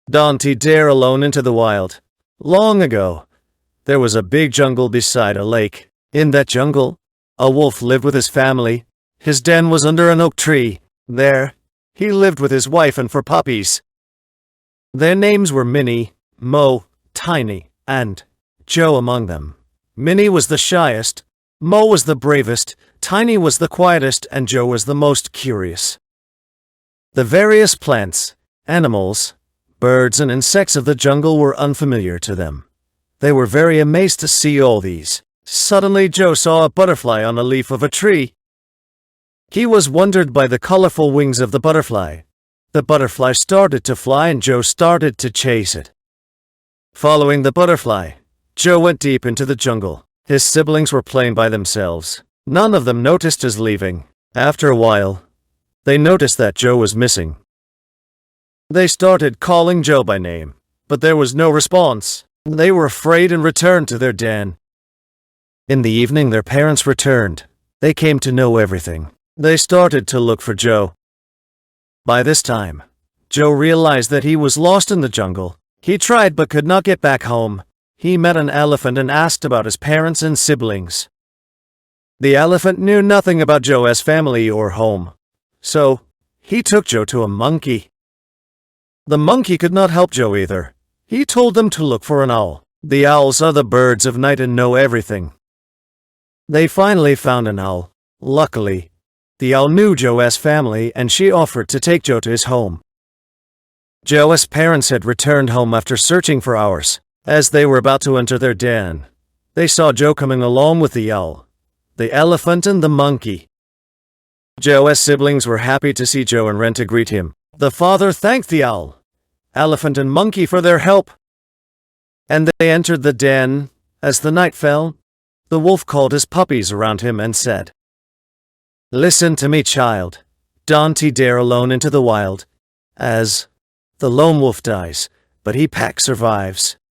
Dante dare alone into the wild. Long ago, there was a big jungle beside a lake. In that jungle, a wolf lived with his family. His den was under an oak tree. There, he lived with his wife and 4 puppies. Their names were Minnie, Mo, Tiny, and Joe among them. Minnie was the shyest, Mo was the bravest, Tiny was the quietest, and Joe was the most curious. The various plants, animals, birds, and insects of the jungle were unfamiliar to them. They were very amazed to see all these. Suddenly Joe saw a butterfly on a leaf of a tree. He was wondered by the colorful wings of the butterfly. The butterfly started to fly and Joe started to chase it. Following the butterfly, Joe went deep into the jungle. His siblings were playing by themselves. None of them noticed his leaving. After a while, they noticed that Joe was missing. They started calling Joe by name, but there was no response. They were afraid and returned to their den. In the evening, their parents returned. They came to know everything. They started to look for Joe. By this time, Joe realized that he was lost in the jungle. He tried but could not get back home. He met an elephant and asked about his parents and siblings. The elephant knew nothing about Joe's family or home, so he took Joe to a monkey. The monkey could not help Joe either. He told them to look for an owl. The owls are the birds of night and know everything. They finally found an owl. Luckily, the owl knew Joe's family and she offered to take Joe to his home. Joe's parents had returned home after searching for hours. As they were about to enter their den, they saw Joe coming along with the owl, the elephant, and the monkey. Joe's siblings were happy to see Joe and ran to greet him. The father thanked the owl, elephant, and monkey for their help, and they entered the den. As the night fell, the wolf called his puppies around him and said, "Listen to me, child. Don't dare alone into the wild, as the lone wolf dies, but he pack survives.